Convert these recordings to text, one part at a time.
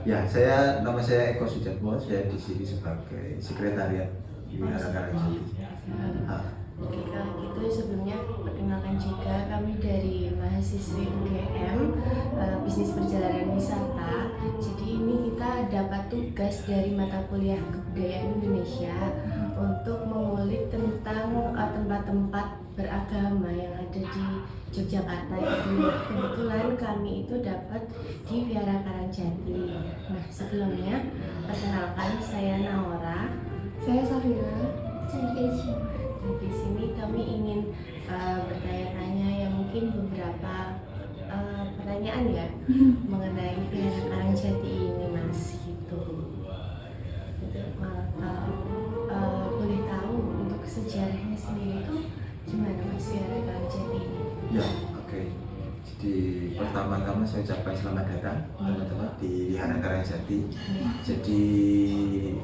Ya, nama saya Eko Sujatmo, saya di sini sebagai sekretariat di Wihara Karangjati. Oke, kalau gitu sebelumnya perkenalkan juga kami dari mahasiswi UGM Bisnis Perjalanan Wisata. Jadi ini kita dapat tugas dari mata kuliah Kebudayaan Indonesia untuk mengulik tentang tempat-tempat beragama yang ada di Yogyakarta itu. Kebetulan kami itu dapat di Wihara Karangjati. Nah, sebelumnya perkenalkan, saya Naura. Saya Safira. Saya Keisha. Di sini kami ingin bertanya-tanya ya, mungkin beberapa pertanyaan ya mengenai Wihara Karangjati ini, Mas. Gitu. Boleh tahu untuk sejarahnya sendiri itu gimana, Mas, Wihara Karangjati ini? Ya, oke. Jadi pertama-tama saya ucapkan selamat datang teman-teman di Wihara Karangjati. Jadi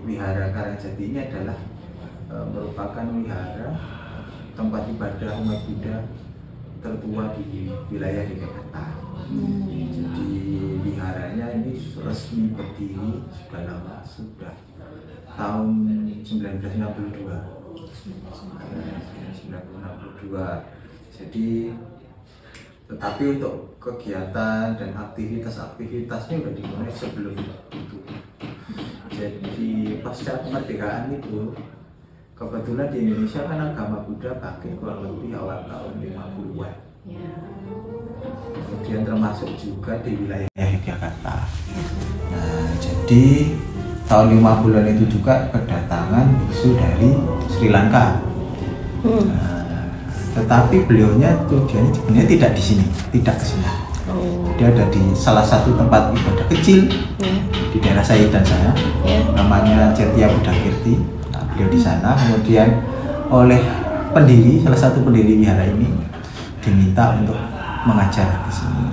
Wihara Karangjati ini adalah merupakan wihara tempat ibadah umat Buddha tertua di wilayah Yogyakarta. Jadi wiharanya ini resmi berdiri sudah lama, sudah tahun 1962. Jadi tetapi untuk kegiatan dan aktivitasnya sudah dimulai sebelum itu. Jadi pasca kemerdekaan itu kebetulan di Indonesia kan agama Buddha pakai kurang lebih awal tahun 50-an. Kemudian termasuk juga di wilayah Yogyakarta. Nah, jadi tahun 50-an itu juga kedatangan biksu dari Sri Lanka. Nah, tetapi beliaunya tujuannya sebenarnya tidak di sini, tidak ke sini. Dia ada di salah satu tempat ibadah kecil di daerah saya dan saya, namanya Cetia Buddha Kirti. Beliau di sana, kemudian oleh salah satu pendiri wihara ini diminta untuk mengajar di sini.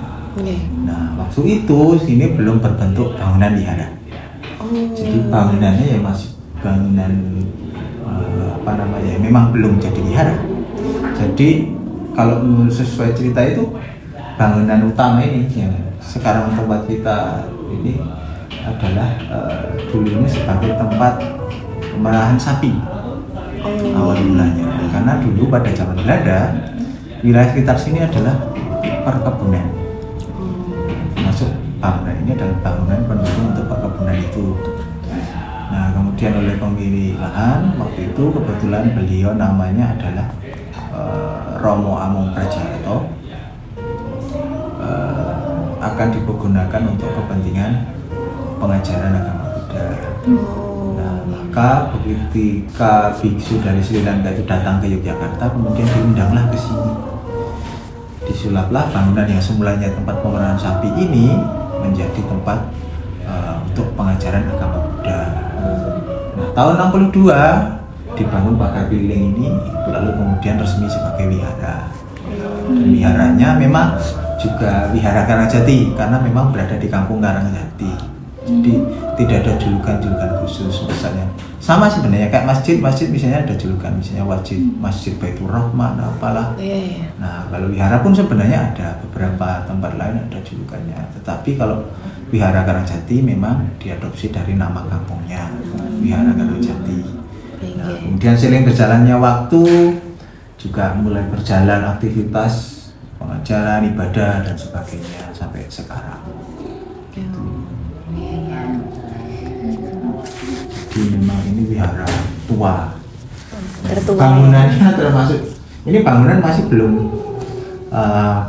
Nah, waktu itu sini belum berbentuk bangunan wihara. Jadi bangunannya ya masih bangunan memang belum jadi wihara. Jadi kalau sesuai cerita itu bangunan utama ini yang sekarang tempat kita ini adalah dulunya sebagai tempat pemeliharaan sapi awal mulanya, karena dulu pada zaman Belanda wilayah sekitar sini adalah perkebunan, masuk bangunan ini adalah bangunan pendukung untuk perkebunan itu. Nah, kemudian oleh pemilik lahan waktu itu kebetulan beliau namanya adalah Romo Amung Prajarto, akan digunakan untuk kepentingan pengajaran agama Buddha. Maka ketika biksu dari Sri Lanka itu datang ke Yogyakarta, kemudian diundanglah ke sini. Disulaplah bangunan yang semulanya tempat pemeliharaan sapi ini menjadi tempat untuk pengajaran agama Buddha. Nah, tahun 62 dibangun pagar keliling ini, lalu kemudian resmi sebagai wihara. Dan wiharanya memang juga Wihara Karangjati karena memang berada di kampung Karangjati. Jadi tidak ada julukan-julukan khusus, misalnya sama sebenarnya kayak masjid misalnya ada julukan, misalnya Masjid Baitur Rahman apalah. Nah, kalau wihara pun sebenarnya ada beberapa tempat lain ada julukannya, tetapi kalau Wihara Karangjati memang diadopsi dari nama kampungnya, Wihara Karangjati. Nah, kemudian seiring berjalannya waktu juga mulai berjalan aktivitas pengajaran, ibadah dan sebagainya sampai sekarang. Jadi memang ini wihara tua. Bangunannya termasuk ini bangunan masih belum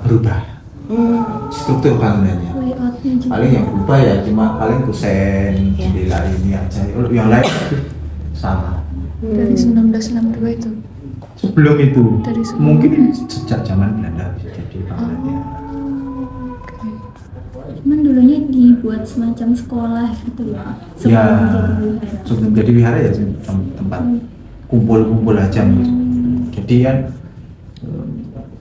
berubah. Struktur bangunannya. Paling yang berubah ya cuma paling kusen, jendela ini aja. Yang lain sama. Dari 1962 itu. Sebelum itu, mungkin sejak zaman Belanda jadi bangunannya. Cuman dulunya dibuat semacam sekolah gitu ya. Sebelum jadi wihara ya tempat kumpul-kumpul aja gitu. Jadi kan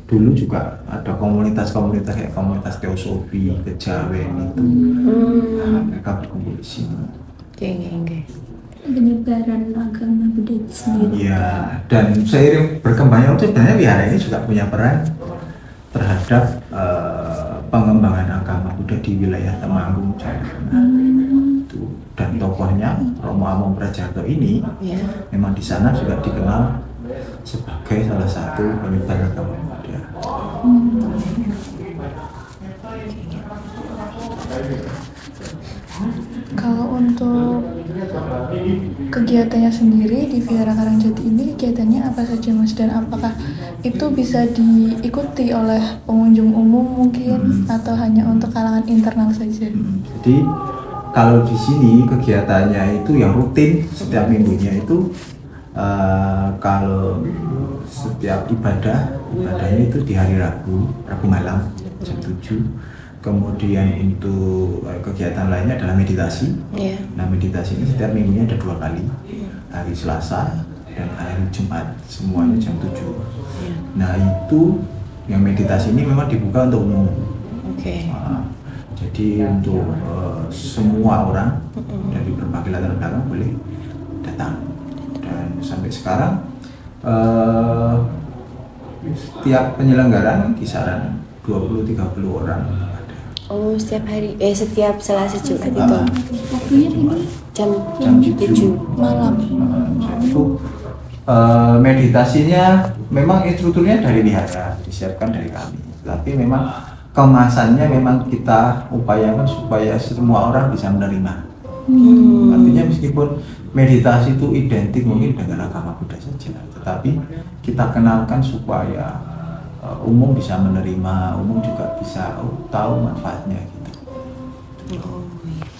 dulu juga ada komunitas-komunitas kayak komunitas teosofi, kejawen itu. Nah, mereka berkumpul di sini. Penyebaran agama Buddha sendiri. Iya, dan seiring berkembangnya itu sebenarnya wihara ini juga punya peran terhadap pengembangan agama Buddha di wilayah Temanggung, Jawa Tengah. dan tokohnya Romo Among Prajarto ini memang di sana juga dikenal sebagai salah satu penyebar agama Buddha. Kalau untuk kegiatannya sendiri di Vihara Karangjati ini, kegiatannya apa saja Mas, dan apakah itu bisa diikuti oleh pengunjung umum mungkin atau hanya untuk kalangan internal saja? Jadi kalau di sini kegiatannya itu yang rutin setiap minggunya itu kalau setiap ibadahnya itu di hari Rabu malam jam 7. Kemudian untuk kegiatan lainnya adalah meditasi. Nah, meditasi ini setiap minggunya ada 2 kali, hari Selasa dan hari Jumat, semuanya jam 7. Nah, itu yang meditasi ini memang dibuka untuk umum. Jadi untuk semua orang dari berbagai latar belakang boleh datang. Dan sampai sekarang setiap penyelenggaraan kisaran 20-30 orang. Oh, setiap hari, setiap Selasa Jumat itu. Waktunya ini Jam 7 malam. Itu meditasinya memang instrukturnya dari wihara, disiapkan dari kami. Tapi memang kemasannya memang kita upayakan supaya semua orang bisa menerima. Artinya meskipun meditasi itu identik mungkin dengan agama Buddha saja, tetapi kita kenalkan supaya umum bisa menerima, umum juga bisa tahu manfaatnya gitu.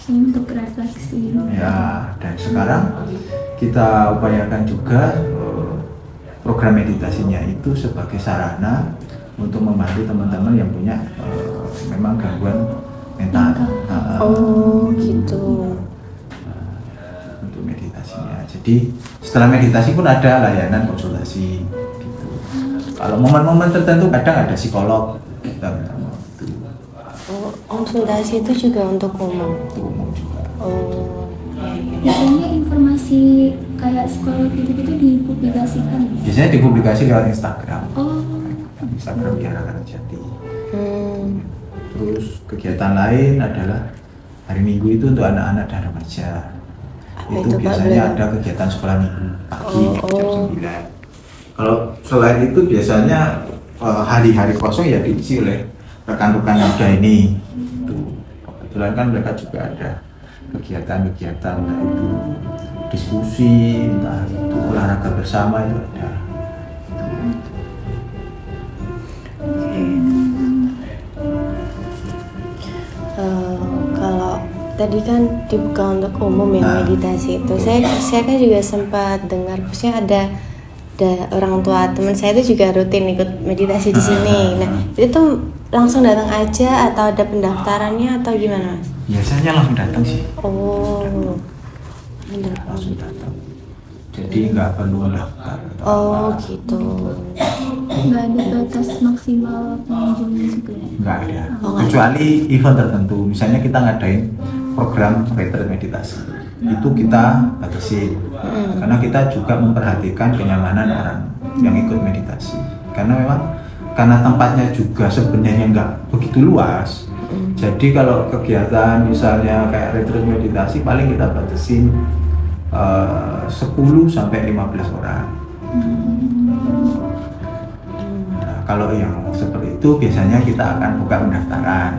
untuk refleksi. Ya, dan sekarang kita upayakan juga program meditasinya itu sebagai sarana untuk membantu teman-teman yang punya memang gangguan mental. Gitu. Untuk meditasinya. Jadi setelah meditasi pun ada layanan konsultasi. Kalau momen-momen tertentu kadang ada psikolog kita gitu. Konsultasi itu juga untuk umum. Untuk umum juga. Biasanya informasi kayak psikolog gitu-gitu dipublikasikan. Biasanya dipublikasi lewat Instagram. Instagram Vihara Karangjati. Terus kegiatan lain adalah hari Minggu itu untuk anak-anak dan remaja. Itu biasanya ada kegiatan sekolah minggu pagi jam 9. Kalau selain itu biasanya hari-hari kosong ya diisi oleh rekan-rekan muda ini. Kebetulan kan mereka juga ada kegiatan-kegiatan, entah itu diskusi, entah itu olahraga bersama itu ada. Kalau tadi kan dibuka untuk umum ya meditasi itu, saya kan juga sempat dengar, maksudnya ada orang tua teman saya itu juga rutin ikut meditasi di sini. Nah, itu tuh langsung datang aja atau ada pendaftarannya atau gimana, Mas? Biasanya langsung datang sih. Langsung datang. Jadi nggak perlu daftar. Gitu. Nggak ada batas maksimal pengunjungnya juga ya? Nggak ada. Kecuali event tertentu. Misalnya kita ngadain program retreat meditasi. Itu kita batasi karena kita juga memperhatikan kenyamanan orang yang ikut meditasi, karena memang karena tempatnya juga sebenarnya nggak begitu luas. Jadi kalau kegiatan misalnya kayak retreat meditasi paling kita batasin 10 sampai 15 orang. Nah, kalau yang seperti itu biasanya kita akan buka pendaftaran,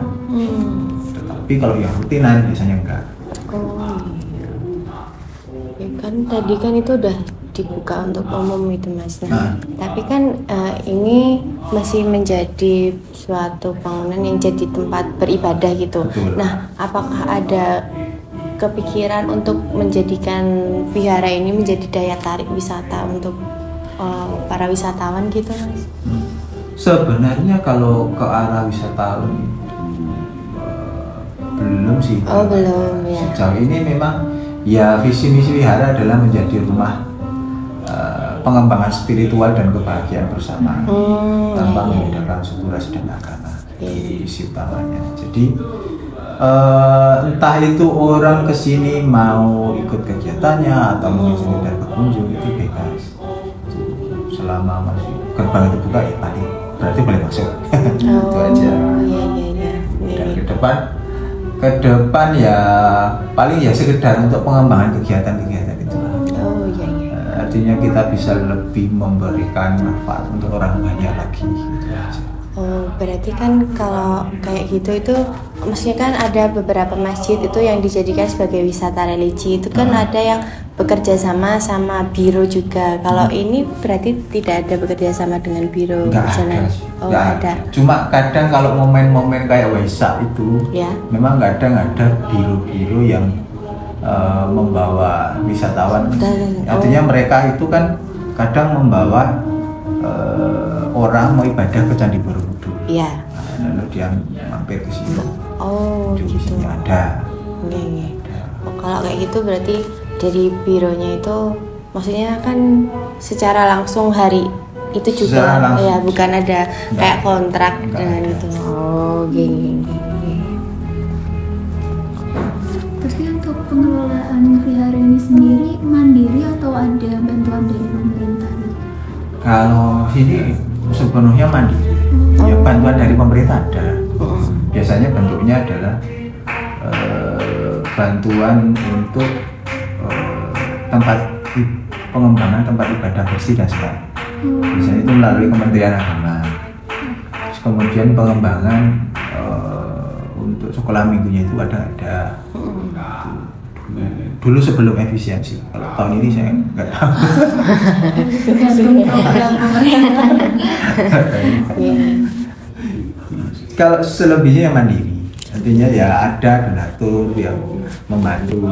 tetapi kalau yang rutinan biasanya enggak. Kan tadi kan itu udah dibuka untuk umum itu, Mas. Tapi kan ini masih menjadi suatu bangunan yang jadi tempat beribadah gitu. Betul. Nah, apakah ada kepikiran untuk menjadikan vihara ini menjadi daya tarik wisata untuk para wisatawan gitu, Mas? Sebenarnya kalau ke arah wisatawan belum sih. Belum ya. Sejauh ini memang ya visi misi wihara adalah menjadi rumah pengembangan spiritual dan kebahagiaan bersama tanpa membedakan suku, ras dan agama. Itu visi utamanya. Jadi entah itu orang kesini mau ikut kegiatannya atau mungkin sekedar berkunjung, itu bebas. Selama masih gerbang itu buka ya berarti boleh masuk. Itu aja. Dan ke depan ke depan ya paling ya sekedar untuk pengembangan kegiatan-kegiatan itulah. Oh iya iya. Artinya kita bisa lebih memberikan manfaat untuk orang banyak lagi gitu aja. Oh, berarti kan kalau kayak gitu itu maksudnya kan ada beberapa masjid itu yang dijadikan sebagai wisata religi. Itu kan ada yang bekerja sama biro juga. Kalau ini berarti tidak ada bekerja sama dengan biro Nggak jalan. ada sih. Oh, Nggak ada. Cuma kadang kalau momen-momen kayak Waisak itu Ya. memang kadang ada biro-biro yang membawa wisatawan. Artinya mereka itu kan kadang membawa orang mau ibadah ke Candi Borobudur. Iya. Lalu dia mampir ke sini. Oh, Di gitu. sini ada. Oke, oke. Oh, kalau kayak gitu berarti dari bironya itu maksudnya kan secara langsung hari itu juga Secara langsung. ya, bukan ada kayak kontrak Enggak dengan ada. itu. Oh, gini. Terus untuk pengelolaan vihara ini sendiri mandiri atau ada bantuan dari pemerintah? Kalau sini sepenuhnya mandiri. Ya, bantuan dari pemerintah ada. Biasanya bentuknya adalah bantuan untuk pengembangan tempat ibadah bersih dan sehat. Biasanya itu melalui Kementerian Agama. Terus kemudian pengembangan untuk sekolah minggunya itu ada. Dulu sebelum efisiensi. Kalau tahun ini saya nggak tahu. Tergantung program pemerintah. Kalau selebihnya yang mandiri, artinya ya ada donatur yang membantu.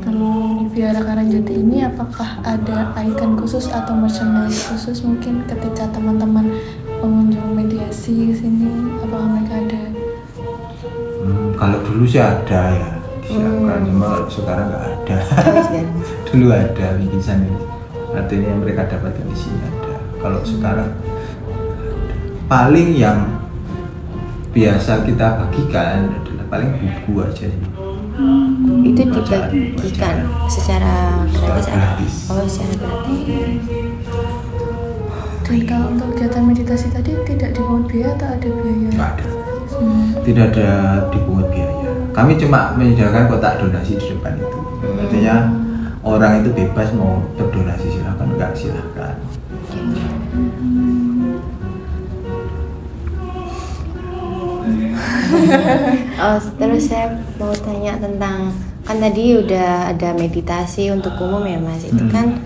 Kalau di Vihara Karangjati ini apakah ada ikon khusus atau merchandise khusus mungkin ketika teman-teman pengunjung mediasi ke sini, apakah mereka ada? Kalau dulu sih ada ya, disiapkan, cuma kalau sekarang nggak ada. Sekarang. Dulu ada bingkisan, artinya mereka dapatkan di sini ada. Kalau sekarang paling yang biasa kita bagikan adalah paling buku aja sih. Itu Bacaan. dibagikan secara gratis. Gratis. Oh, secara gratis. Dan kalau untuk kegiatan meditasi tadi tidak dipungut biaya atau ada biaya? Nggak ada. Tidak ada dipungut biaya. Kami cuma menyediakan kotak donasi di depan itu. Artinya orang itu bebas mau berdonasi silahkan, enggak silahkan. Oh, terus saya mau tanya tentang kan tadi udah ada meditasi untuk umum ya Mas. Itu kan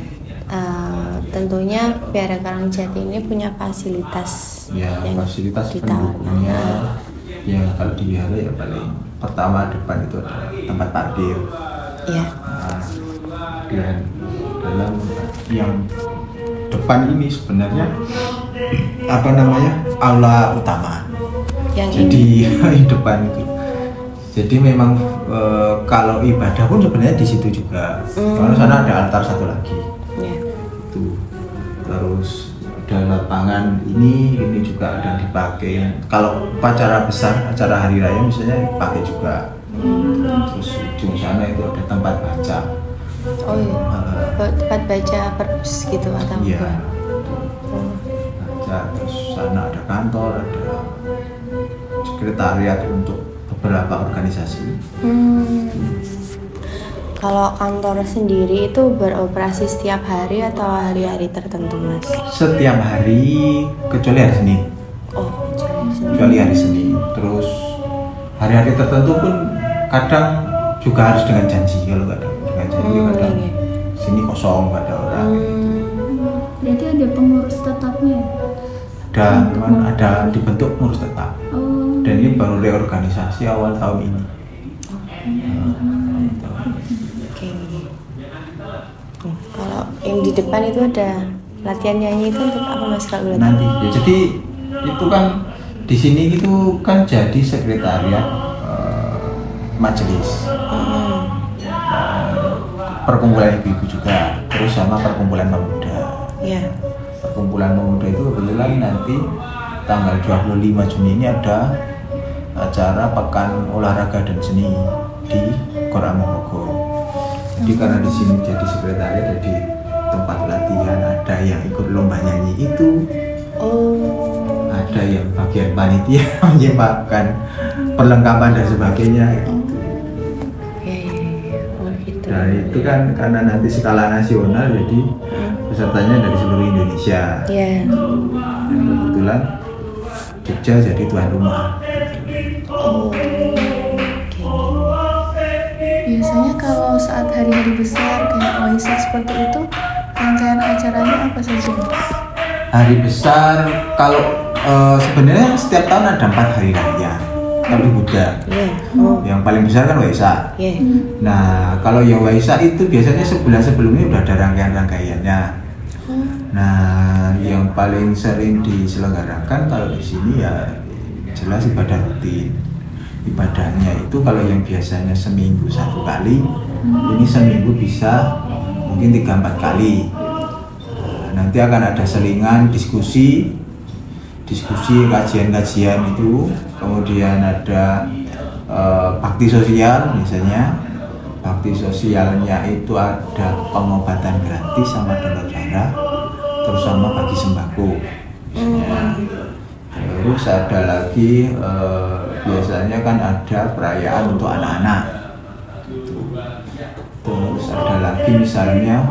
tentunya Vihara Karangjati ini punya fasilitas Ya, yang fasilitas ditawarkan. pendukungnya ya kalau di wihara ya paling pertama depan itu ada tempat parkir. Iya. Nah, dan dalam yang depan ini sebenarnya apa namanya aula utama. Yang Jadi ini. di depan itu. Jadi memang kalau ibadah pun sebenarnya di situ juga. Karena sana ada altar satu lagi. Ya. Itu. Terus ada lapangan ini juga ada dipakai. Kalau upacara besar, acara hari raya misalnya dipakai juga. Terus ujung sana itu ada tempat baca. Oh iya. Tempat baca perpus gitu atau Iya. apa? Baca, terus sana ada kantor, ada sekretariat untuk beberapa organisasi. Kalau kantor sendiri itu beroperasi setiap hari atau hari-hari tertentu Mas? Setiap hari kecuali hari Senin. Oh, jadi Kecuali hari Senin. Terus hari-hari tertentu pun kadang juga harus dengan janji. Kalau nggak ada dengan janji kadang iya. sini kosong nggak ada orang. Berarti ada pengurus tetapnya? Dan cuman ada dibentuk pengurus tetap. Oh, Dan ini baru reorganisasi awal tahun ini. Oke. Kalau yang di depan itu ada latihan nyanyi itu untuk apa Mas kalau boleh tahu? Nanti ya, jadi itu kan di sini itu kan jadi sekretariat majelis. Perkumpulan ibu-ibu juga, terus sama perkumpulan pemuda. Ya. Perkumpulan pemuda itu kebetulan nanti tanggal 25 Juni ini ada acara Pekan Olahraga dan Seni di Gor Amorogo. Jadi karena di sini jadi sekretariat, jadi tempat latihan, ada yang ikut lomba nyanyi itu, Oh. ada yang bagian panitia menyiapkan perlengkapan dan sebagainya gitu. Oh gitu. Nah itu kan karena nanti skala nasional, jadi pesertanya dari seluruh Indonesia. Iya. Dan kebetulan Jogja jadi tuan rumah. Oh. Oke. Biasanya kalau saat hari-hari besar kayak Waisak seperti itu, rangkaian acaranya apa saja, Mas? Hari besar kalau sebenarnya setiap tahun ada 4 hari raya tapi Buddha. Iya. Oh. Yang paling besar kan Waisak. Iya. Nah kalau yang Waisak itu biasanya sebulan sebelumnya udah ada rangkaian-rangkaiannya. Nah yang paling sering diselenggarakan kalau di sini ya jelas ibadah rutin. Ibadahnya itu kalau yang biasanya seminggu 1 kali, ini seminggu bisa mungkin 3-4 kali. Nanti akan ada selingan diskusi, kajian-kajian itu, kemudian ada bakti sosial misalnya. Bakti sosialnya itu ada pengobatan gratis sama donor darah, terus sama bagi sembako misalnya. Terus ada lagi biasanya kan ada perayaan untuk anak-anak. Terus ada lagi misalnya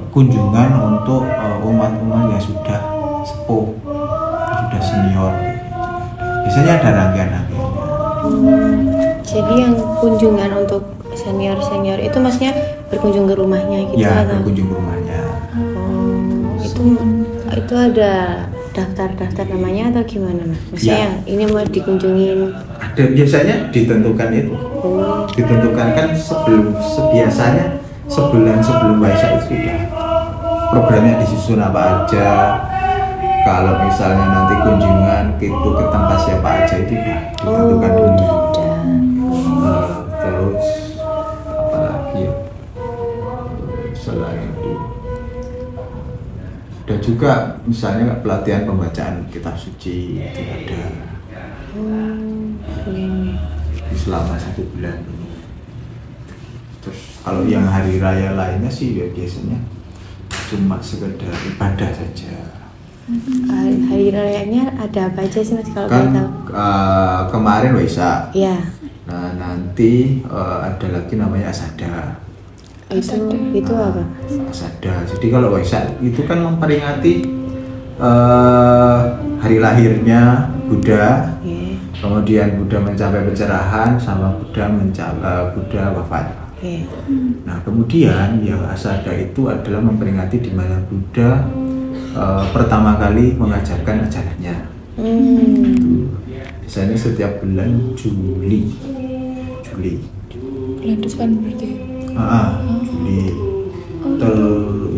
kunjungan untuk umat-umat yang sudah sepuh, sudah senior. Biasanya ada rangkaian-rangkaiannya. Jadi yang kunjungan untuk senior itu maksudnya berkunjung ke rumahnya gitu Ya, atau? berkunjung ke rumahnya. Itu ada daftar namanya atau gimana, Mas? Maksudnya Ya. yang ini mau dikunjungin. Ada biasanya ditentukan itu. Ditentukan kan biasanya sebulan sebelum Waisak itu sudah programnya disusun apa aja. Kalau misalnya nanti kunjungan itu ke tempat siapa aja itu udah ditentukan dulu. Udah ada. Terus apa lagi ya? Selain itu ada juga misalnya pelatihan pembacaan kitab suci itu ada selama 1 bulan ini. Terus kalau yang hari raya lainnya sih ya biasanya cuma sekedar ibadah saja. Hari rayanya ada apa aja sih, Mas, kalau Kan boleh tahu? kemarin Waisak. Iya. Nah nanti ada lagi namanya Asada. Itu apa? Asada. Jadi kalau Waisak itu kan memperingati hari lahirnya Buddha. Oke. Kemudian Buddha mencapai pencerahan sama Buddha wafat. Oke. Nah kemudian yang Asada itu adalah memperingati di mana Buddha pertama kali mengajarkan ajarannya. Biasanya setiap bulan Juli. Bulan depan berarti. Juli.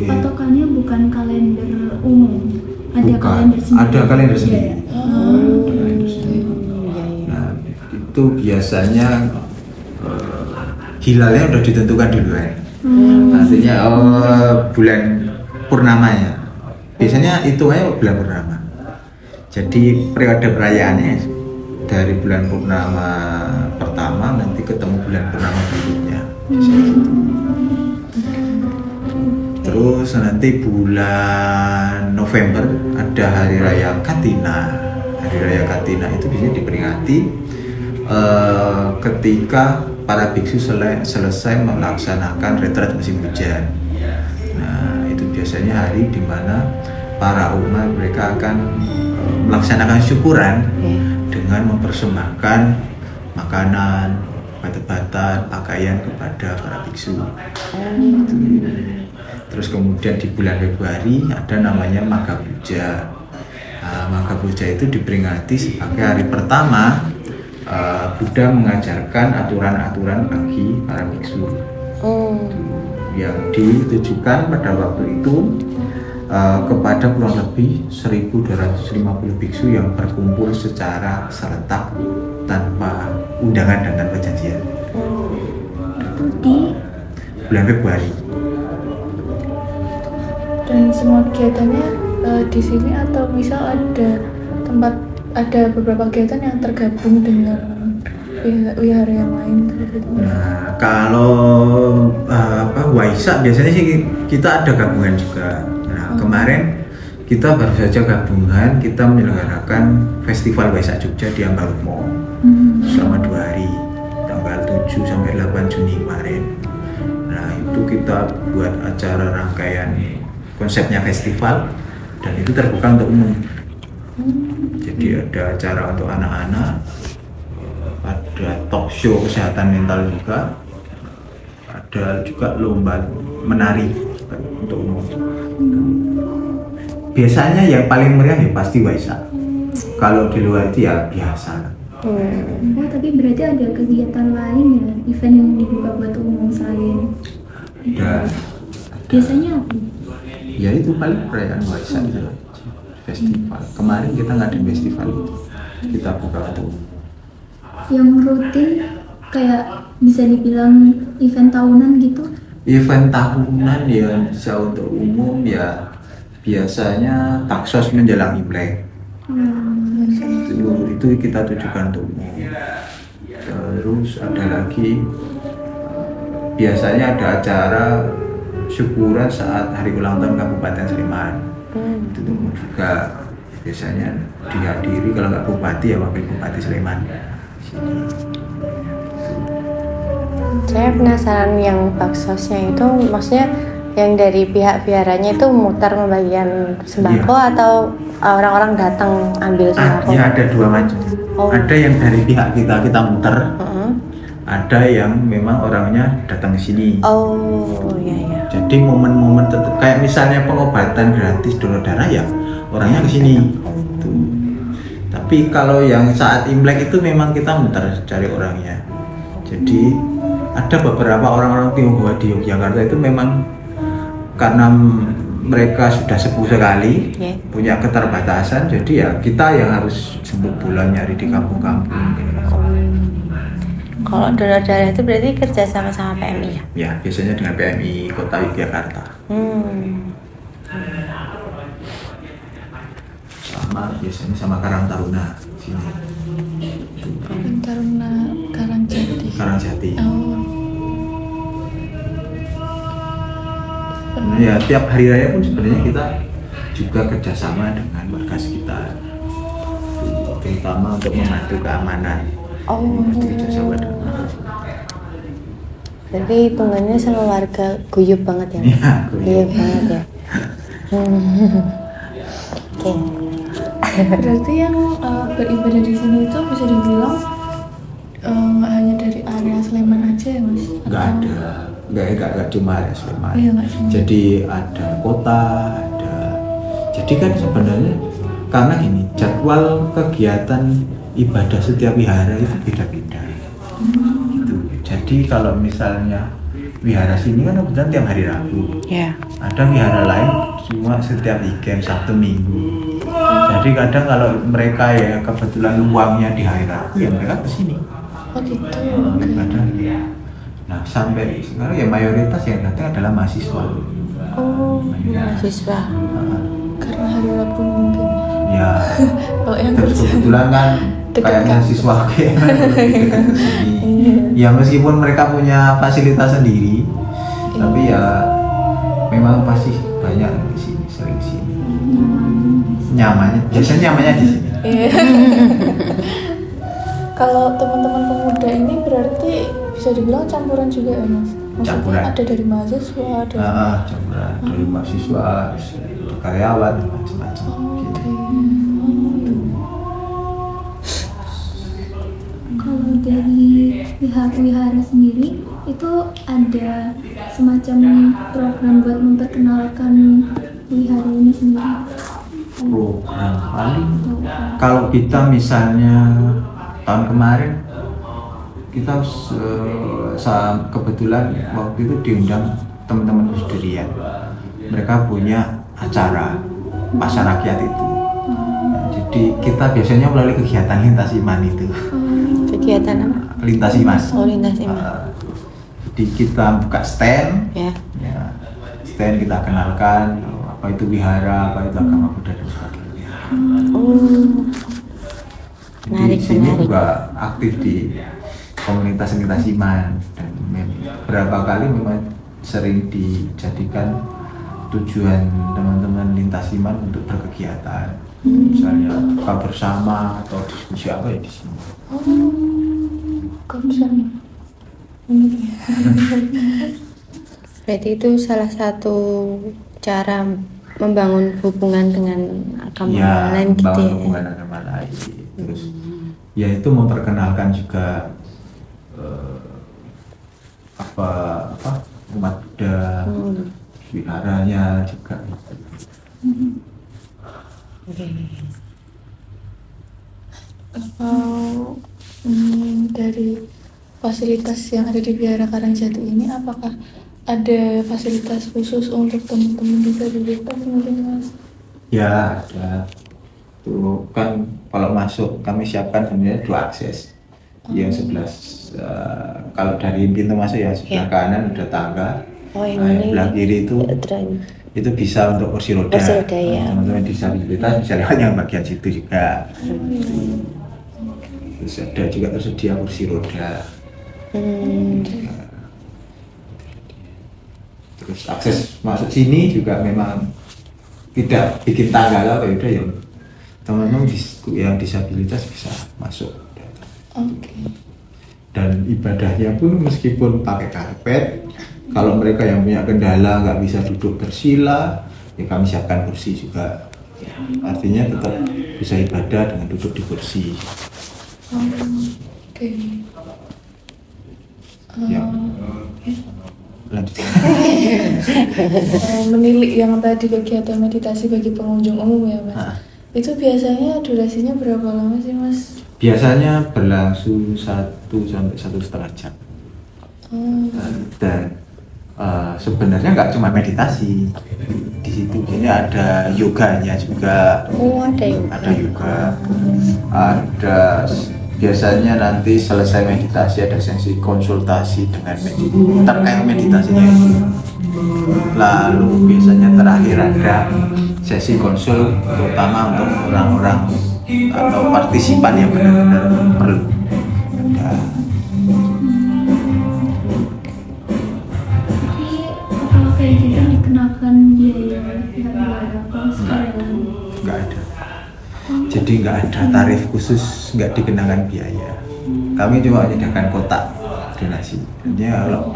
Patokannya bukan kalender umum, ada Bukan. kalender sendiri. Ada kalender sendiri. Iya. Ada kalender sendiri. Nah itu biasanya hilalnya udah ditentukan duluan. Artinya bulan purnamanya. Biasanya itu aja bulan purnama. Jadi periode perayaannya dari bulan purnama pertama nanti ketemu bulan purnama berikutnya. Terus nanti bulan November ada Hari Raya Katina. Hari Raya Katina itu biasanya diperingati ketika para biksu selesai melaksanakan retret musim hujan. Nah itu biasanya hari di mana para umat mereka akan melaksanakan syukuran dengan mempersembahkan makanan, batu-batan, pakaian kepada para biksu. Terus kemudian di bulan Februari ada namanya Magha Puja. Magha Puja itu diperingati sebagai hari pertama Buddha mengajarkan aturan-aturan bagi para biksu. Yang ditujukan pada waktu itu kepada kurang lebih 1.250 biksu yang berkumpul secara serentak tanpa undangan dan tanpa janjian. Itu di Bulan Februari. Dan semua kegiatannya di sini atau misal ada beberapa kegiatan yang tergabung dengan wihara yang lain seperti itu. Nah, kalau Waisak biasanya sih kita ada gabungan juga. Nah, kemarin kita baru saja gabungan, kita menyelenggarakan Festival Waisak Jogja di Ambalukmo selama 2 hari, tanggal 7 sampai 8 Juni kemarin. Nah itu kita buat acara rangkaian, konsepnya festival, dan itu terbuka untuk umum. Jadi ada acara untuk anak-anak, ada talk show kesehatan mental juga, ada juga lomba menari untuk umum. Biasanya yang paling meriah ya pasti Waisak. Kalau di luar itu ya biasa. Oh, tapi berarti ada kegiatan lain ya, event yang dibuka buat umum selain Ada. biasanya apa? Ya itu paling perayaan Waisak itu festival. Kemarin kita ngadain festival itu, kita buka untuk umum. Yang rutin kayak bisa dibilang event tahunan gitu? Event tahunan ya bisa untuk umum ya, biasanya taksos menjelang Imlek. Itu kita tujukan untuk umum. Terus ada lagi biasanya ada acara syukuran saat hari ulang tahun Kabupaten Sleman. Itu umum juga, biasanya dihadiri kalau nggak bupati ya wakil bupati Sleman. Saya penasaran yang baksosnya itu, maksudnya yang dari pihak viharanya itu mutar membagikan sembako atau orang-orang datang ambil sembako? Ya ada 2 macam. Ada yang dari pihak kita muter, ada yang memang orangnya datang ke sini. Oh iya. Jadi momen-momen tetap kayak misalnya pengobatan gratis donor darah ya orangnya ke sini. Tapi kalau yang saat Imlek itu memang kita muter cari orangnya. Jadi ada beberapa orang-orang Tionghoa di Yogyakarta itu memang karena mereka sudah sepuh sekali, punya keterbatasan, jadi ya kita yang harus jemput bulan nyari di kampung-kampung. Kalau donor darah itu berarti kerja sama PMI ya? Ya, biasanya dengan PMI Kota Yogyakarta. Biasanya sama Karang Taruna sini. Karang Taruna Karangjati. Nah, ya tiap hari raya pun sebenarnya kita juga kerjasama dengan warga sekitar, terutama untuk membantu keamanan. Kerjasama dengan warga sekitar. Jadi hitungannya sama warga guyup banget ya? Iya, guyup banget ya. Oke. Berarti yang beribadah di sini itu bisa dibilang nggak hanya dari area Sleman aja ya Mas? Nggak ada, nggak cuma area Sleman. Iya, nggak cuma. Jadi ada kota, ada. Jadi kan sebenarnya karena gini, jadwal kegiatan ibadah setiap wihara itu beda-beda. Gitu. Jadi kalau misalnya wihara sini kan kebetulan tiap hari Rabu. Ada wihara lain cuma setiap weekend, Sabtu Minggu. Jadi kadang kalau mereka ya kebetulan luangnya di hari Rabu ya mereka kesini. Oh gitu. Kadang ya. Nah sampai sekarang ya mayoritas yang datang adalah mahasiswa. Mahasiswa. Karena hari Rabu mungkin. Ya. Oh, yang terus kebetulan kan kayak mahasiswa kayak ya meskipun mereka punya fasilitas sendiri, tapi ya memang pasti banyak di sini, sering di sini. Nyamannya, biasanya nyamannya di sini. Kalau teman-teman pemuda ini berarti bisa dibilang campuran juga ya Mas? Maksudnya Campuran. ada dari mahasiswa, ada Campuran dari mahasiswa, karyawan, macam-macam. Kalau dari pihak wihara sendiri itu ada semacam program buat memperkenalkan wihara ini sendiri? Program paling kalau kita misalnya tahun kemarin kita kebetulan waktu itu diundang teman-teman Husdurian, mereka punya acara pasar rakyat itu. Jadi kita biasanya melalui kegiatan lintas iman itu. Kegiatan apa? Lintas iman. Oh, lintas iman. Jadi kita buka stand, Ya. Stand kita kenalkan apa itu wihara, apa itu agama Buddha dan sebagainya. Menarik, Di sini menarik. juga aktif di komunitas iman dan beberapa kali memang sering dijadikan tujuan teman-teman lintas iman untuk berkegiatan, misalnya buka bersama atau diskusi apa ya di sini. Kok bisa nih? Berarti itu salah satu cara membangun hubungan dengan agama Ya, lain gitu membangun ya. hubungan agama lain. Terus ya itu memperkenalkan juga apa umat Buddha, wiharanya juga. Oke. Kalau dari fasilitas yang ada di Vihara Karangjati ini, apakah ada fasilitas khusus untuk teman-teman disabilitas mungkin Mas? Ya ada. Tuh kan kalau masuk kami siapkan sebenarnya 2 akses. Yang sebelah kalau dari pintu masuk ya sebelah kanan ada tangga. Oh, yang Nah, ini sebelah kiri itu bisa untuk kursi roda. Kursi roda, ya. Teman-teman disabilitas bisa lewat yang bagian situ juga. Terus ada juga tersedia kursi roda. Terus akses masuk sini juga memang tidak bikin tangga lah, ya udah ya teman-teman yang disabilitas bisa masuk. Oke. Dan ibadahnya pun meskipun pakai karpet, kalau mereka yang punya kendala nggak bisa duduk bersila, ya kami siapkan kursi juga. Artinya tetap bisa ibadah dengan duduk di kursi. Oke. Ya. Lanjut. Menilik yang tadi kegiatan meditasi bagi pengunjung umum ya Mas. Ah. Itu biasanya durasinya berapa lama sih Mas? Biasanya berlangsung 1 sampai 1,5 jam. Dan sebenarnya nggak cuma meditasi, di situ ini ada yoganya juga. Oh, ada ya. Ada yoga, ada biasanya nanti selesai meditasi ada sesi konsultasi dengan terkait meditasinya itu. Lalu biasanya terakhir ada sesi konsul terutama untuk orang-orang atau partisipan yang benar-benar perlu. Ada. Jadi kalau kayak gitu dikenakan biaya oleh pihak negara atau sekalian? Nggak ada. Jadi nggak ada tarif khusus, nggak dikenakan biaya. Kami cuma menyediakan kotak donasi. Jadi kalau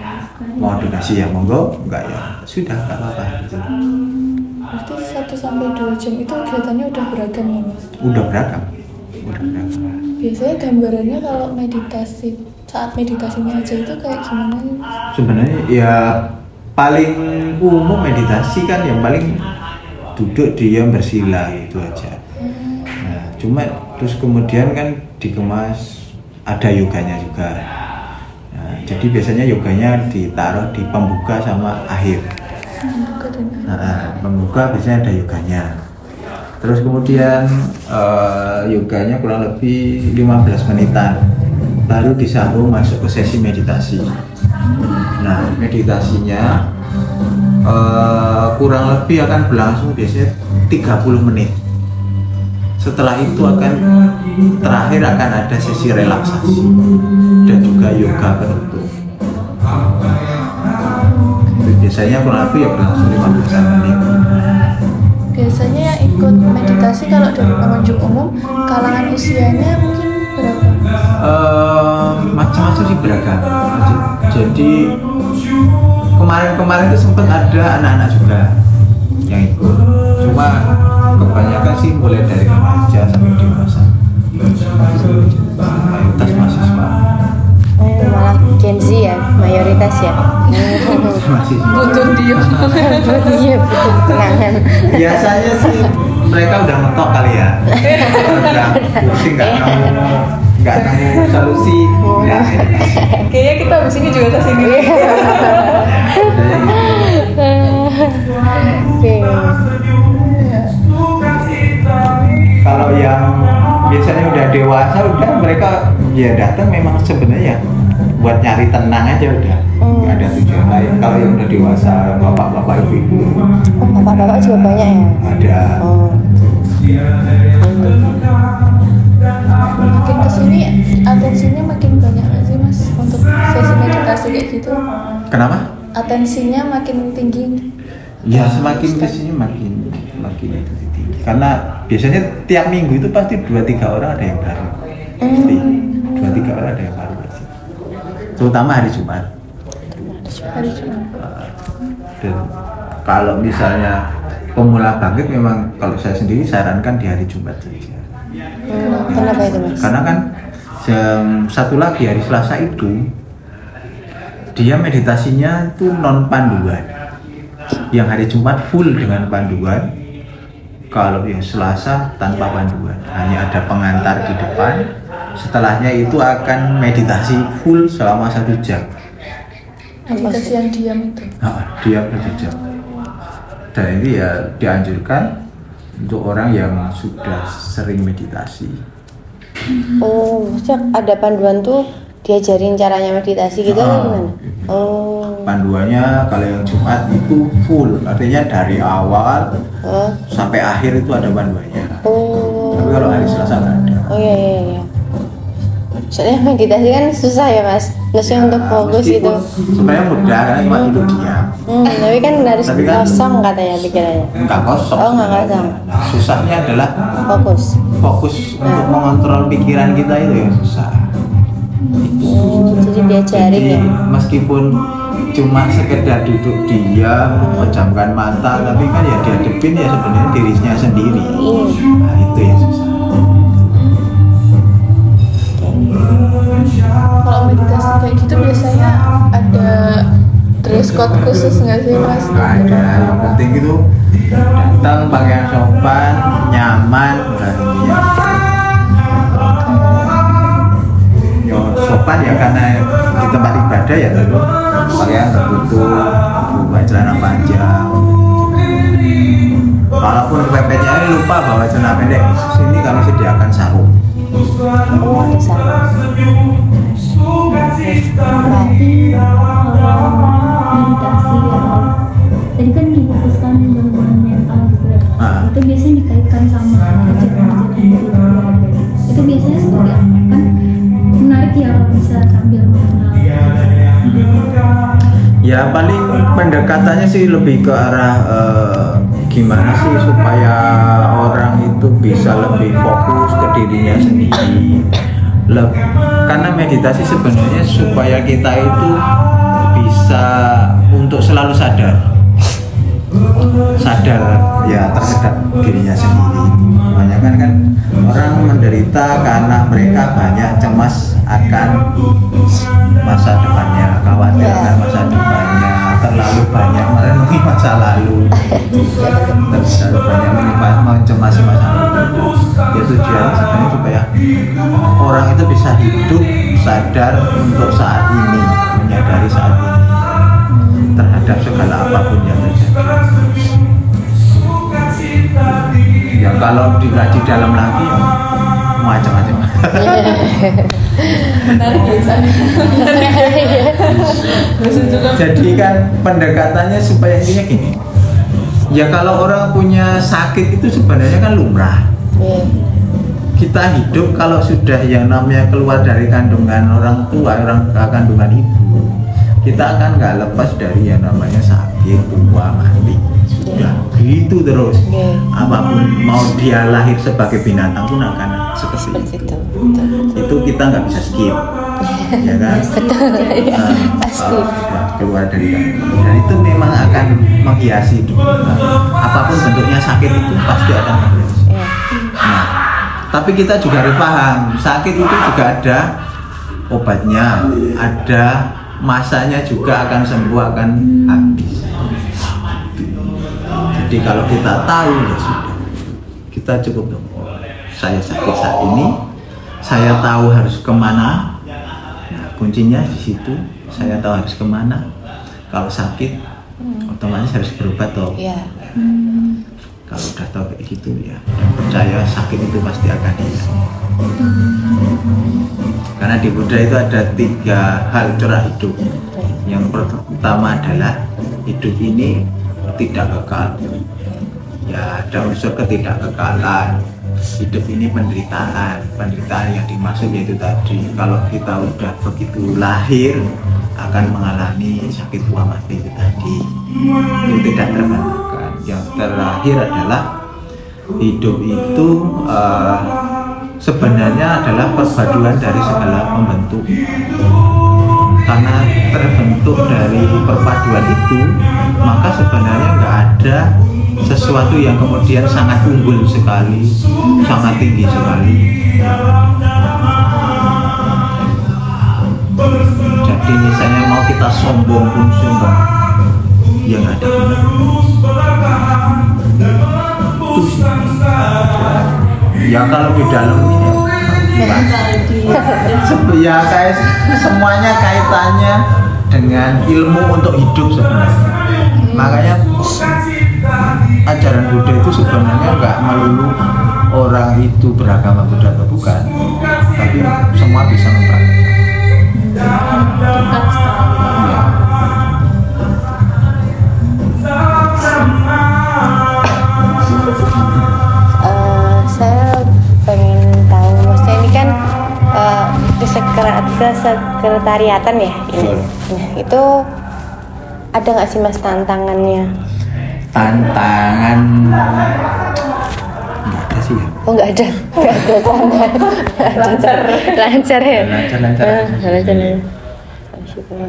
mau donasi ya monggo, enggak ya sudah nggak apa-apa. Gitu. Berarti 1 sampai 2 jam itu kegiatannya udah beragam ya Mas? Udah beragam. Biasanya gambarannya kalau meditasi, saat meditasinya aja itu kayak gimana sih Mas? Sebenarnya ya paling umum meditasi kan yang paling duduk diam bersila itu aja. Nah, cuma terus kemudian kan dikemas ada yoganya juga. Nah, jadi biasanya yoganya ditaruh di pembuka sama akhir. Nah, pembuka biasanya ada yoganya. Terus kemudian yoganya kurang lebih 15 menitan. Baru disambung masuk ke sesi meditasi. Nah, meditasinya kurang lebih akan berlangsung biasanya 30 menit. Setelah itu terakhir akan ada sesi relaksasi dan juga yoga penutup. Biasanya kurang lebih ya berlangsung 15 menit. Biasanya yang ikut meditasi kalau dari pengunjung umum, kalangan usianya mungkin berapa? Macam-macam sih beragam. Jadi kemarin itu sempat ada anak-anak juga yang ikut. Cuma kebanyakan sih mulai dari remaja sampai dewasa. Mayoritas mahasiswa. Malah Gen Z ya, mayoritas ya. Masih Butuh dia. Iya, butuh kenangan. biasanya sih mereka udah mentok kali ya. Udah pusing nggak nemu solusi. Nggak. Kayaknya kita habis ini juga kesini. Oke. Kalau yang biasanya udah dewasa udah mereka ya datang memang sebenarnya buat nyari tenang aja udah. Nggak ada tujuan lain. Kalau yang udah dewasa bapak-bapak ibu-ibu Oh, bapak-bapak juga banyak ya? ada. Oh. Makin kesini atensinya makin banyak nggak sih Mas untuk sesi meditasi kayak gitu? Kenapa? Atensinya makin tinggi. Ya semakin kesini makin itu tinggi. Karena biasanya tiap minggu itu pasti 2-3 orang ada yang baru. Pasti 2-3 orang ada yang baru. Pasti. Terutama hari Jumat. Dan kalau misalnya pemula bangkit memang kalau saya sendiri sarankan di hari Jumat saja. Kenapa itu Mas? Karena kan satu lagi hari Selasa itu dia meditasinya itu non panduan. Yang hari Jumat full dengan panduan. Kalau yang Selasa tanpa panduan, hanya ada pengantar di depan. Setelahnya itu akan meditasi full selama 1 jam. Meditasi yang diam itu. Diam 1 jam. Dan ini ya dianjurkan untuk orang yang sudah sering meditasi. Oh, maksudnya ada panduan tuh diajarin caranya meditasi gitu atau gimana? Oh. Panduannya kalau yang Jumat itu full, artinya dari awal sampai akhir itu ada panduannya. Oh. Tapi kalau hari Selasa nggak ada. Oh iya. Soalnya meditasi kan susah ya Mas, maksudnya untuk fokus itu. Sebenarnya mudah karena cuma itu diam. Tapi kan harus kosong katanya pikirannya. Enggak kosong. Oh nggak kosong. Susahnya adalah Fokus untuk mengontrol pikiran kita itu yang susah. Jadi diajarin ya. Meskipun cuma sekedar duduk diam, memejamkan mata, tapi kan ya dihadapin ya sebenarnya dirinya sendiri. Nah itu yang susah. Kalau meditasi kayak gitu biasanya ada dress code khusus nggak sih Mas? Nggak ada, yang penting itu datang pakaian sopan, nyaman, dan intinya ya sopan ya karena di tempat ibadah ya tentu pakaian tertutup, bukan celana panjang. Walaupun kepepetnya ini lupa bawa celana pendek, sini kami sediakan sarung. Oh ada sarung. Berarti meditasi tadi kan difokuskan gangguan mental juga. Itu biasanya dikaitkan sama ajaran-ajaran itu biasanya seperti apa? Kan menarik ya kalau bisa sambil mengenal. Ya paling pendekatannya sih lebih ke arah gimana sih supaya orang itu bisa lebih fokus ke dirinya sendiri. Karena meditasi sebenarnya supaya kita itu bisa untuk selalu sadar ya terhadap dirinya sendiri. Kebanyakan kan orang menderita karena mereka banyak cemas akan masa depannya, khawatir akan masa depannya, terlalu banyak merenungi masa lalu, terlalu banyak mencemasi masa lalu. Ya tujuannya sebenarnya supaya orang itu bisa hidup sadar untuk saat ini, menyadari saat ini terhadap segala apapun yang terjadi. Ya kalau dikaji dalam lagi ya macam-macam. Menarik ya. Jadi kan pendekatannya supaya intinya gini. Ya kalau orang punya sakit itu sebenarnya kan lumrah. Kita hidup kalau sudah yang namanya keluar dari kandungan orang tua, kandungan ibu, kita akan nggak lepas dari yang namanya sakit, tua, mati. Sudah gitu terus. Apapun mau dia lahir sebagai binatang pun akan seperti itu. Itu kita nggak bisa skip, ya kan? Pasti. Keluar dari kandungan. Dan itu memang akan menghiasi hidup kita. Apapun bentuknya sakit itu pasti akan menghiasi. Nah, tapi kita juga harus paham, sakit itu juga ada obatnya, ada masanya juga akan sembuh, akan habis. Jadi kalau kita tahu ya sudah, kita cukup dong. Saya sakit saat ini, saya tahu harus kemana. Nah, kuncinya di situ. Saya tahu harus kemana. Kalau sakit, otomatis harus berobat toh. Kalau udah tahu kayak gitu ya, dan percaya sakit itu pasti akan hilang. Karena di Buddha itu ada 3 hal corak hidup. Yang pertama adalah hidup ini tidak kekal. Ya ada unsur ketidakkekalan. Hidup ini penderitaan yang dimaksud yaitu tadi kalau kita udah begitu lahir akan mengalami sakit tua mati itu tadi. Itu tidak tergantikan. Yang terakhir adalah hidup itu sebenarnya adalah perpaduan dari segala pembentuk. Karena terbentuk dari perpaduan itu, maka sebenarnya nggak ada sesuatu yang kemudian sangat unggul sekali, sangat tinggi sekali. Jadi misalnya mau kita sombong pun sombong, yang ada itu sih. Ya kalau di dalam ini ya kayak semuanya kaitannya dengan ilmu untuk hidup sebenarnya. Makanya ajaran Buddha itu sebenarnya nggak melulu orang itu beragama Buddha atau bukan, tapi semua bisa mempraktekkan. Dekat sekali. Ya. Saya pengen tahu, maksudnya ini kan kesekretariatan ya ini. Nah, itu ada nggak sih Mas tantangannya? Tantangan nggak ada sih ya. Oh nggak ada lancar ya. Lancar.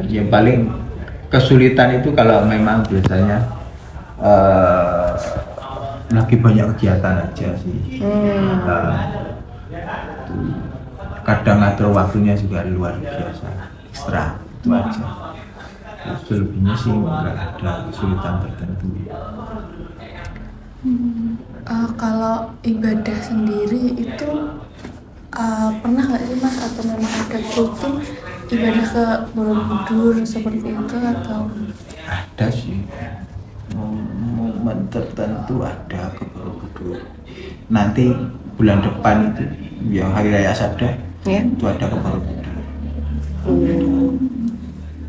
Yang paling kesulitan itu kalau memang biasanya lagi banyak kegiatan aja sih. Kadang ngatur waktunya juga luar biasa, ekstra itu aja. Selebihnya sih nggak ada kesulitan tertentu. Kalau ibadah sendiri itu pernah nggak sih Mas atau memang ada rutin ibadah ke Borobudur seperti itu atau? Ada sih, momen tertentu ada ke Borobudur. Nanti bulan depan itu yang Hari Raya Sada itu ada ke Borobudur.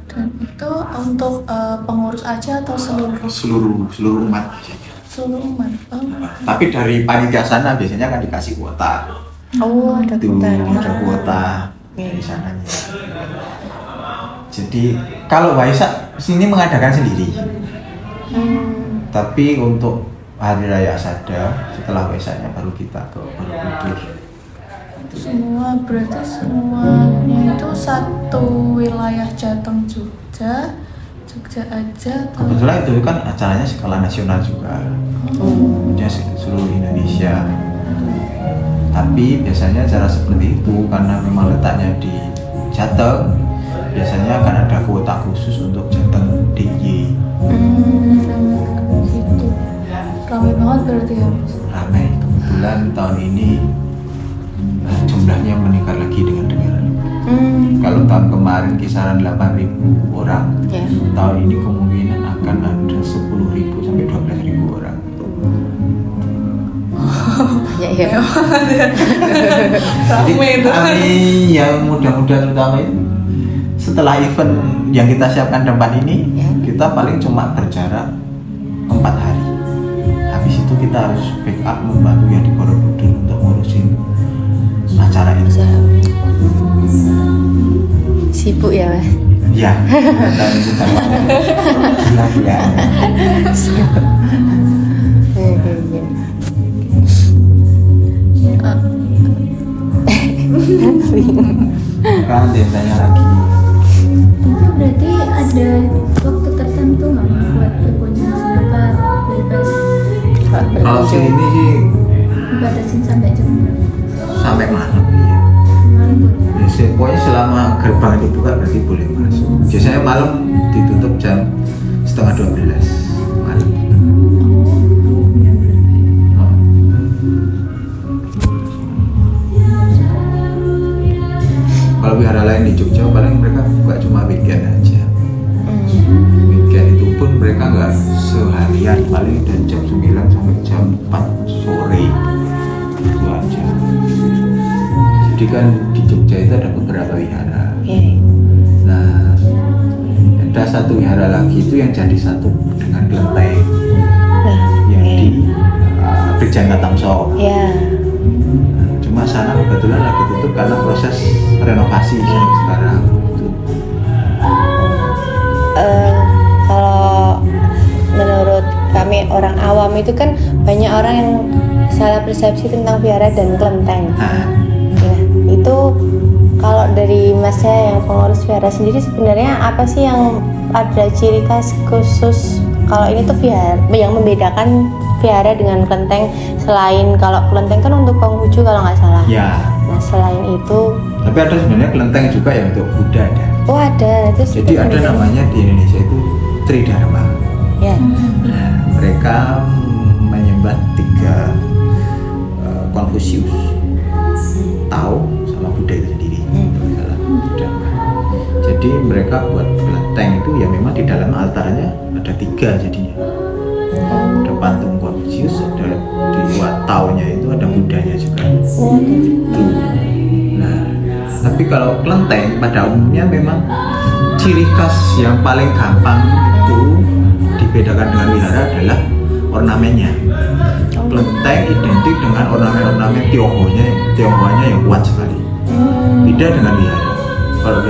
Dan itu untuk pengurus aja atau Seluruh umat biasanya. seluruh umat? Tapi dari panitia sana biasanya kan dikasih kuota. Oh ada Itu kuotanya. ada kuota dari sananya. Jadi kalau Waisak sini mengadakan sendiri. Tapi untuk Hari Raya Sada setelah Waisaknya baru kita ke Borobudur. Berarti semuanya itu satu wilayah Jateng Jogja aja atau? Kebetulan itu kan acaranya skala nasional juga, punya seluruh Indonesia. Tapi biasanya acara seperti itu karena memang letaknya di Jateng, biasanya akan ada kuota khusus untuk Jateng DIY. Gitu. Ramai banget berarti ya Mas? Ramai. Kebetulan tahun ini jumlahnya meningkat lagi dengan dengaran. Kalau tahun kemarin kisaran 8.000 orang, tahun ini kemungkinan akan ada 10.000 sampai 12.000 orang. Banyak ya. Jadi kami yang muda-muda terutama itu setelah event yang kita siapkan depan ini, kita paling cuma berjarak 4 hari. Habis itu kita harus backup membantu yang di Borobudur untuk ngurusin acara ini. Sibuk ya Mas? Ya, dan kita gila-gila. Kan tanya lagi. Itu berarti ada waktu tertentu nggak buat berkunjung seberapa bebas? Kalau sini sih Dibatasin sampai jam berapa? sampai malam ya. Malam boleh. Pokoknya selama gerbang itu buka berarti boleh masuk. Biasanya malam ditutup jam 11:30 malam. Kalau wihara lain di Jogja paling mereka buka cuma weekend aja. Weekend itu pun mereka nggak seharian, paling dari jam 9 sampai jam 4 sore itu aja. Jadi kan di Jogja itu ada beberapa wihara. Nah, ada satu wihara lagi itu yang jadi satu dengan kelenteng yang di Brigjen Tamso. Cuma sana kebetulan lagi tutup karena proses renovasi sampai sekarang. orang awam itu kan banyak orang yang salah persepsi tentang vihara dan kelenteng. Nah, itu kalau dari masnya yang pengurus vihara sendiri sebenarnya apa sih yang ada ciri khas khusus kalau ini tuh vihara yang membedakan vihara dengan kelenteng, selain kalau kelenteng kan untuk Konghucu kalau nggak salah. Ya. Nah selain itu. Tapi ada sebenarnya kelenteng juga ya untuk Buddha ada. Oh ada. Terus jadi ada namanya di Indonesia itu Tridharma. Ya. Nah, mereka menyembah 3 Konfusius, Tao sama Buddha itu sendiri. Tridharma. Jadi mereka buat kelenteng itu ya memang di dalam altarnya ada 3 jadinya. Ada patung Konfusius, ada di luar Tao-nya itu ada Buddhanya juga. Gitu. Nah, tapi kalau kelenteng pada umumnya memang ciri khas yang paling gampang itu dibedakan dengan wihara adalah ornamennya. Kelenteng identik dengan ornamen-ornamen Tionghoanya yang kuat sekali. Beda dengan wihara. Kalau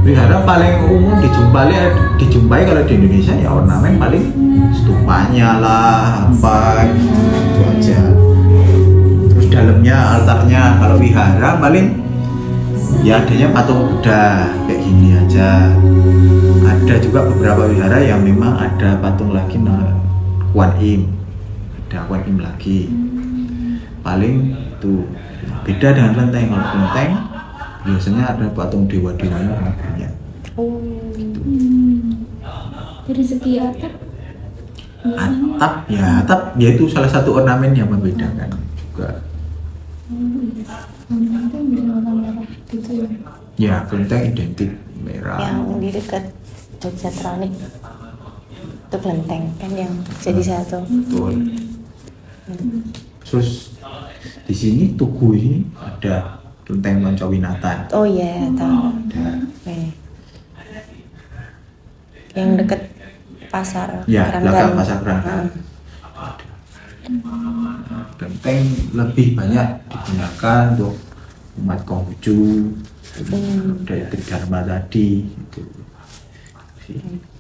wihara paling umum dijumpai kalau di Indonesia ya ornamen paling stupanya lah, apa itu aja. Terus dalamnya altarnya, kalau wihara paling ya adanya patung Buddha kayak gini aja. Ada juga beberapa wihara yang memang ada patung lagi Kuan Im, ada Kuan Im lagi. Paling itu beda dengan kelenteng. Kalau kelenteng biasanya ada patung dewa-dewanya banyak. Gitu. Dari segi atap? Atap ya itu salah satu ornamen yang membedakan juga. Kelenteng bisa warna merah gitu ya? Ya, kelenteng identik merah. Yang di dekat Jogja Tronik itu kelenteng kan yang jadi satu. Betul. Terus di sini Tugu ini ada kelenteng Pancawinata. Oh iya, tahu. Ada. Yang dekat pasar. Ya, Keranggan. belakang pasar Keranggan. Kelenteng lebih banyak digunakan untuk umat Konghucu, dari Tridharma tadi. Gitu.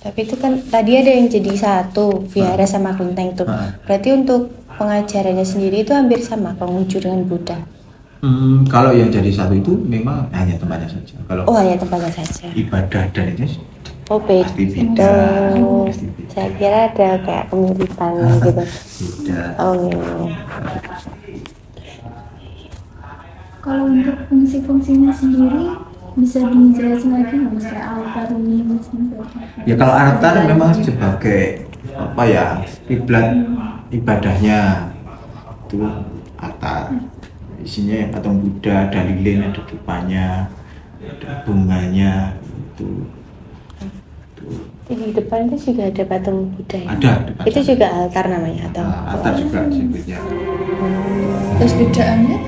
Tapi itu kan tadi ada yang jadi satu vihara sama kelenteng tuh. Berarti untuk pengajarannya sendiri itu hampir sama Konghucu dengan Buddha. Kalau yang jadi satu itu memang hanya tempatnya saja. Kalau hanya tempatnya saja. Ibadah dan itu pasti beda. Pasti beda. Saya kira ada kayak kemiripan gitu. Beda. Kalau untuk fungsi-fungsinya sendiri bisa dijelasin lagi nggak mas, kayak altar ini mas? Ya kalau altar memang sebagai apa ya, kiblat ibadahnya itu altar. Isinya patung Buddha, ada lilin, ada dupanya, ada bunganya itu. Di depan itu juga ada patung Buddha ya? Ada. Itu juga altar namanya atau? Altar juga sebutnya. Terus bedaannya?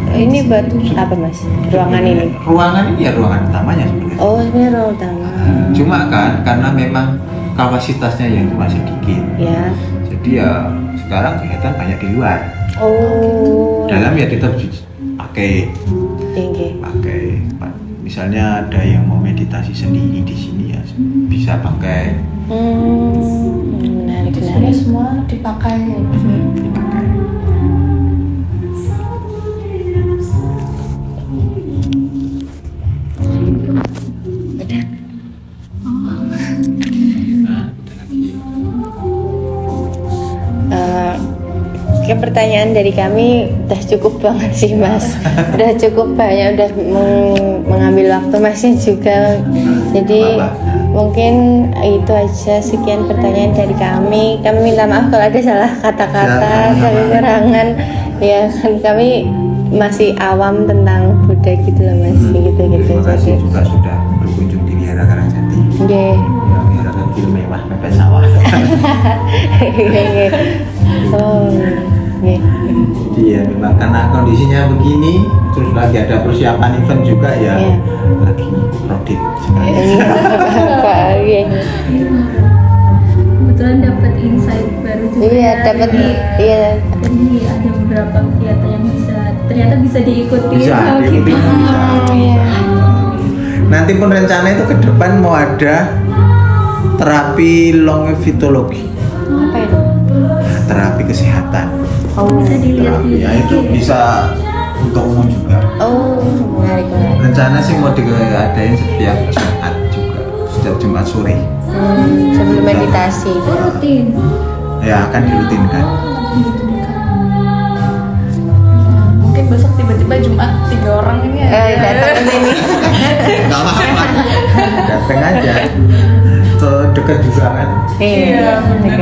Ini buat apa mas? Ruangan ini? Ruangan ini ya ruangan utamanya sebenarnya. Oh ini ruang utama. Cuma kan karena memang kapasitasnya yang cuma sedikit. Ya. Jadi ya sekarang kegiatan banyak di luar. Oh. Dalam ya tetap pakai. Misalnya ada yang mau meditasi sendiri di sini ya bisa pakai. Menarik. Semua dipakai. Dipakai. Pertanyaan dari kami udah cukup banget sih mas. Udah cukup banyak, udah mengambil waktu masnya juga. Jadi mungkin itu aja, sekian pertanyaan dari kami. Kami minta maaf kalau ada salah kata-kata, kekurangan. Ya kan kami masih awam tentang Buddha gitu loh mas. Terima kasih juga sudah berkunjung di Wihara Karangjati. Ya, Wihara Karangjati mewah, mepet sawah. Jadi ya memang karena kondisinya begini, terus lagi ada persiapan event juga ya, lagi kredit sekali. Kebetulan dapat insight baru juga. Iya, dapat. Iya. Jadi ada beberapa kegiatan yang ternyata bisa diikuti sama diikuti, kita. Iya. Nanti pun rencana itu ke depan mau ada terapi longevitologi. Apa itu? terapi kesehatan. Bisa dilihat Terapi di ya itu bisa untuk umum juga. Oh, menarik banget. Rencana sih mau diadain setiap Jumat juga, setiap Jumat sore. Sebelum meditasi. Oh, rutin. Ya akan dirutinkan. Mungkin besok tiba-tiba Jumat 3 orang ini Datang ke sini. Nggak apa-apa, datang aja. Tuh dekat juga kan. Iya, benar.